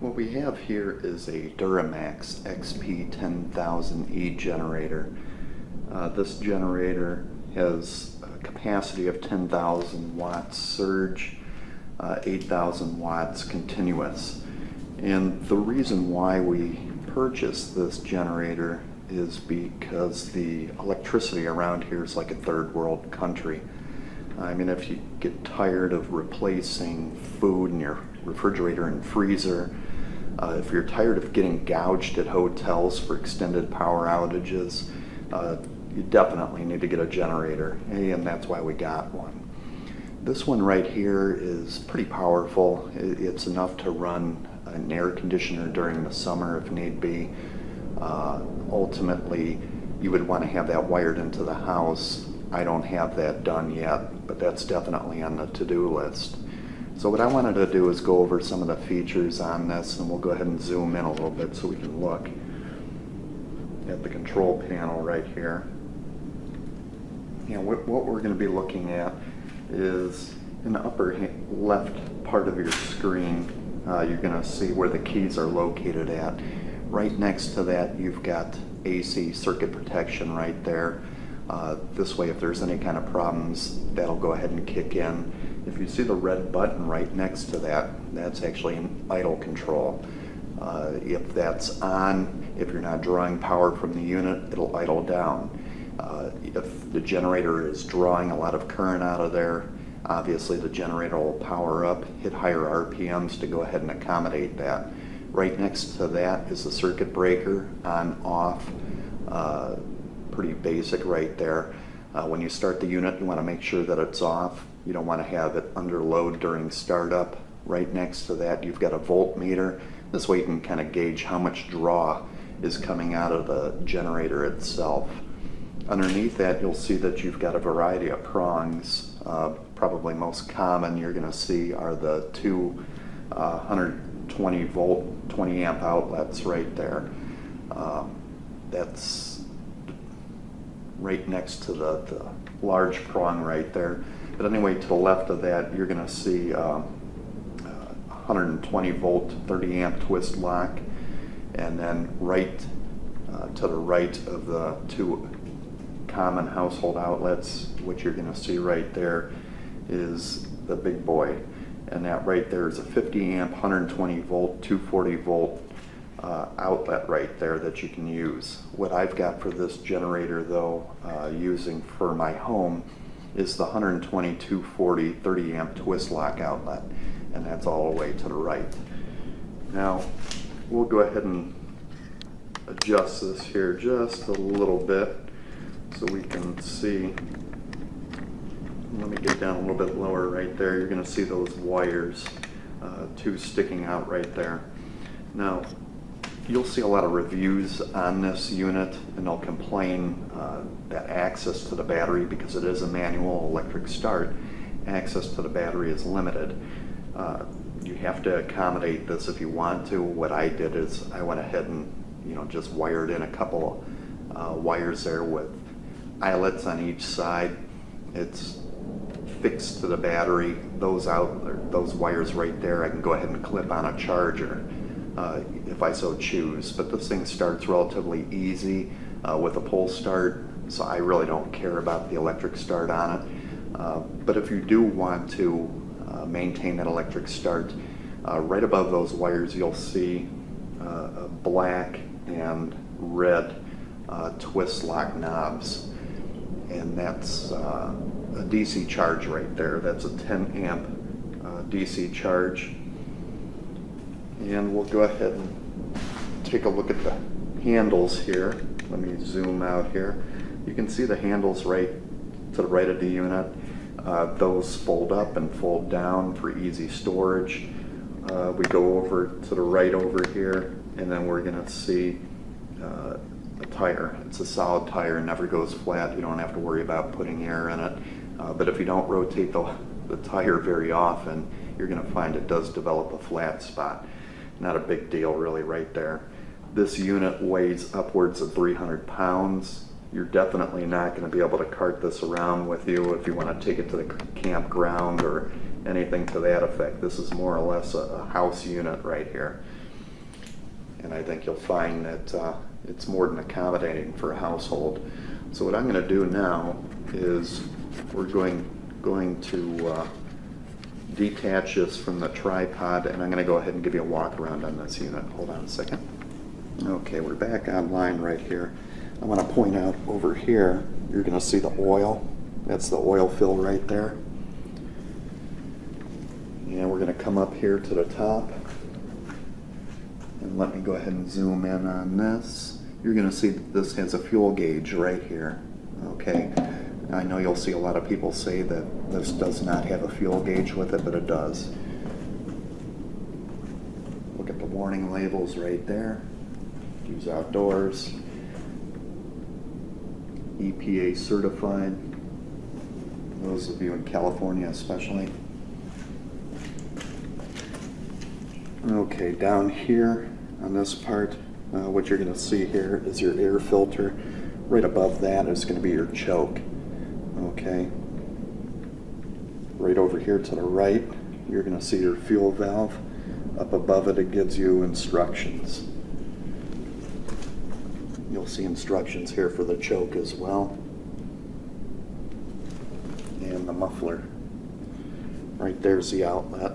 What we have here is a DuroMax XP10000E generator. This generator has a capacity of 10,000 watts surge, 8,000 watts continuous. And the reason why we purchased this generator is because the electricity around here is like a third world country. I mean, if you get tired of replacing food in your refrigerator and freezer, if you're tired of getting gouged at hotels for extended power outages, you definitely need to get a generator, and that's why we got one. This one right here is pretty powerful. It's enough to run an air conditioner during the summer if need be. Ultimately, you would want to have that wired into the house. I don't have that done yet, but that's definitely on the to-do list. So what I wanted to do is go over some of the features on this, and we'll go ahead and zoom in a little bit so we can look at the control panel right here. And what we're going to be looking at is in the upper left part of your screen, you're going to see where the keys are located at. Right next to that, you've got AC circuit protection right there. This way, if there's any kind of problems, that'll go ahead and kick in. If you see the red button right next to that, that's actually an idle control. If that's on, if you're not drawing power from the unit, it'll idle down. If the generator is drawing a lot of current out of there, obviously the generator will power up, hit higher RPMs to go ahead and accommodate that. Right next to that is the circuit breaker, on, off. Pretty basic right there. When you start the unit, you want to make sure that it's off. You don't want to have it under load during startup. Right next to that, you've got a voltmeter. This way you can kind of gauge how much draw is coming out of the generator itself. Underneath that, you'll see that you've got a variety of prongs. Probably most common you're going to see are the two 120 volt, 20 amp outlets right there. That's right next to the large prong right there. But anyway, to the left of that, you're going to see 120 volt, 30 amp twist lock, and then right to the right of the two common household outlets, what you're going to see right there is the big boy, and that right there is a 50 amp, 120 volt, 240 volt outlet right there that you can use. What I've got for this generator though, using for my home, is the 120, 240, 30 amp twist lock outlet, and that's all the way to the right. Now we'll go ahead and adjust this here just a little bit so we can see. Let me get down a little bit lower right there. You're going to see those wires, two sticking out right there. Now you'll see a lot of reviews on this unit, and they'll complain that access to the battery, because it is a manual electric start, access to the battery is limited. You have to accommodate this if you want to. What I did is I went ahead and just wired in a couple wires there with eyelets on each side. It's fixed to the battery. Those wires right there, I can go ahead and clip on a charger if I so choose. But this thing starts relatively easy with a pull start, so I really don't care about the electric start on it. But if you do want to maintain that electric start, right above those wires you'll see black and red twist lock knobs, and that's a DC charge right there. That's a 10 amp DC charge. And we'll go ahead and take a look at the handles here. Let me zoom out here. You can see the handles right to the right of the unit. Those fold up and fold down for easy storage. We go over to the right over here, and then we're going to see a tire. It's a solid tire, never goes flat. You don't have to worry about putting air in it. But if you don't rotate the tire very often, you're going to find it does develop a flat spot. Not a big deal really right there. This unit weighs upwards of 300 pounds. You're definitely not going to be able to cart this around with you if you want to take it to the campground or anything to that effect. This is more or less a house unit right here. and I think you'll find that it's more than accommodating for a household. So what I'm going to do now is we're going to detach this from the tripod, and I'm going to go ahead and give you a walk around on this unit. Hold on a second. Okay, we're back online right here. I want to point out over here, you're going to see the oil. That's the oil fill right there. And we're going to come up here to the top. And let me go ahead and zoom in on this. You're going to see that this has a fuel gauge right here. Okay. I know you'll see a lot of people say that this does not have a fuel gauge with it, but it does. Look at the warning labels right there. Use outdoors. EPA certified. Those of you in California especially. Okay, down here on this part, what you're going to see here is your air filter. Right above that is going to be your choke. Okay. Right over here to the right, you're going to see your fuel valve. Up above it, it gives you instructions. You'll see instructions here for the choke as well. And the muffler. Right there's the outlet.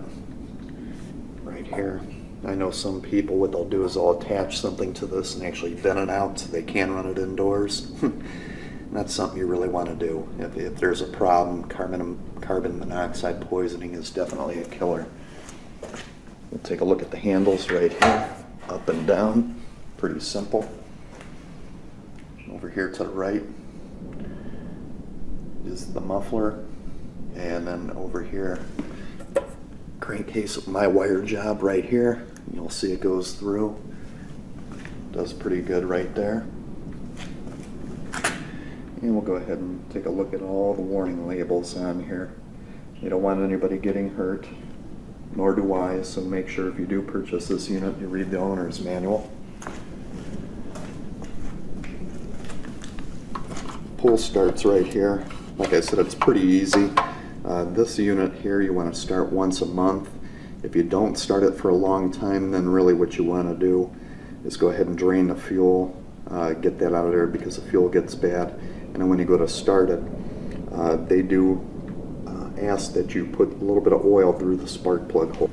Right here. I know some people, what they'll do is they'll attach something to this and actually vent it out so they can run it indoors. That's something you really want to do. If there's a problem, carbon monoxide poisoning is definitely a killer. We'll take a look at the handles right here, up and down. Pretty simple. Over here to the right is the muffler, and then over here, crankcase of my wire job right here. You'll see it goes through. Does pretty good right there. And we'll go ahead and take a look at all the warning labels on here. You don't want anybody getting hurt, nor do I, so make sure if you do purchase this unit, you read the owner's manual. Pull starts right here. Like I said, it's pretty easy. This unit here, you want to start once a month. If you don't start it for a long time, then really what you want to do is go ahead and drain the fuel, get that out of there because the fuel gets bad. And then when you go to start it, they do ask that you put a little bit of oil through the spark plug hole.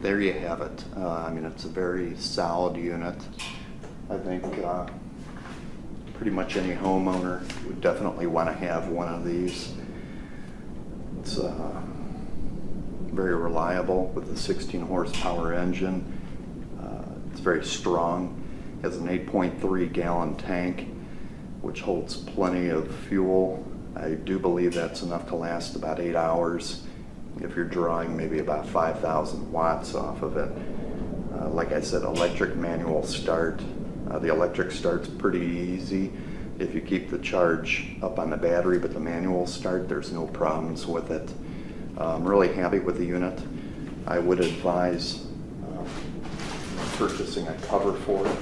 There you have it. I mean, it's a very solid unit. I think pretty much any homeowner would definitely want to have one of these. It's very reliable with a 16 horsepower engine. It's very strong. It has an 8.3 gallon tank, which holds plenty of fuel. I do believe that's enough to last about 8 hours. If you're drawing maybe about 5,000 watts off of it. Like I said, electric manual start. The electric start's pretty easy if you keep the charge up on the battery, but the manual start, there's no problems with it. I'm really happy with the unit. I would advise purchasing a cover for it,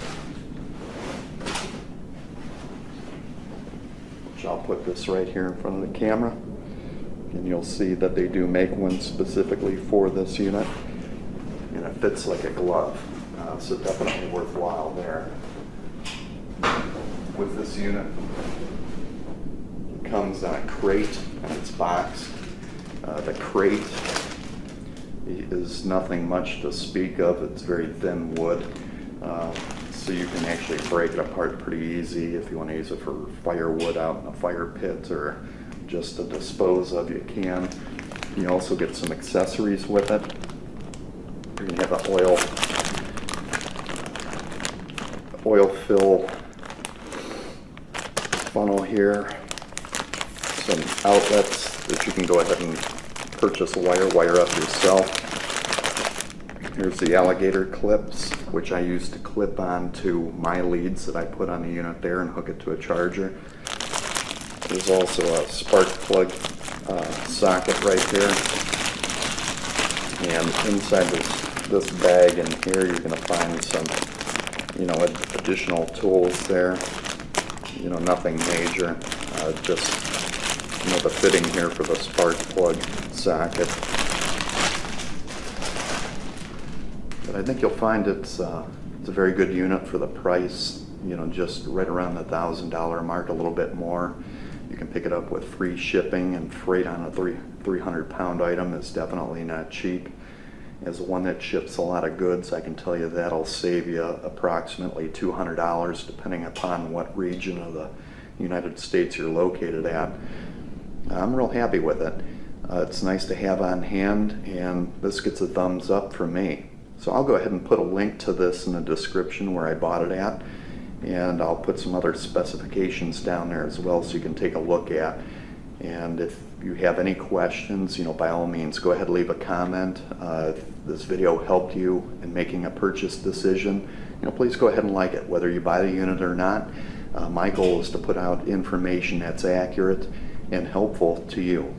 which I'll put this right here in front of the camera. And you'll see that they do make one specifically for this unit, and it fits like a glove, so definitely worthwhile there. With this unit, it comes on a crate and it's boxed. The crate is nothing much to speak of. It's very thin wood, so you can actually break it apart pretty easy if you want to use it for firewood out in a fire pit or just to dispose of. You can. You also get some accessories with it. You're going to have an oil fill funnel here, some outlets that you can go ahead and purchase a wire up yourself. Here's the alligator clips, which I use to clip onto my leads that I put on the unit there and hook it to a charger. There's also a spark plug socket right there. And inside this bag in here, you're going to find some, additional tools there. Nothing major. Just, the fitting here for the spark plug socket. But I think you'll find it's a very good unit for the price. Just right around the $1,000 mark, a little bit more. You can pick it up with free shipping, and freight on a 300-pound item is definitely not cheap. As one that ships a lot of goods, I can tell you that'll save you approximately $200 depending upon what region of the United States you're located at. I'm real happy with it. It's nice to have on hand, and this gets a thumbs up from me. So I'll go ahead and put a link to this in the description where I bought it at, and I'll put some other specifications down there as well so you can take a look at. And if you have any questions, by all means, go ahead and leave a comment. If this video helped you in making a purchase decision, please go ahead and like it, whether you buy the unit or not. My goal is to put out information that's accurate and helpful to you.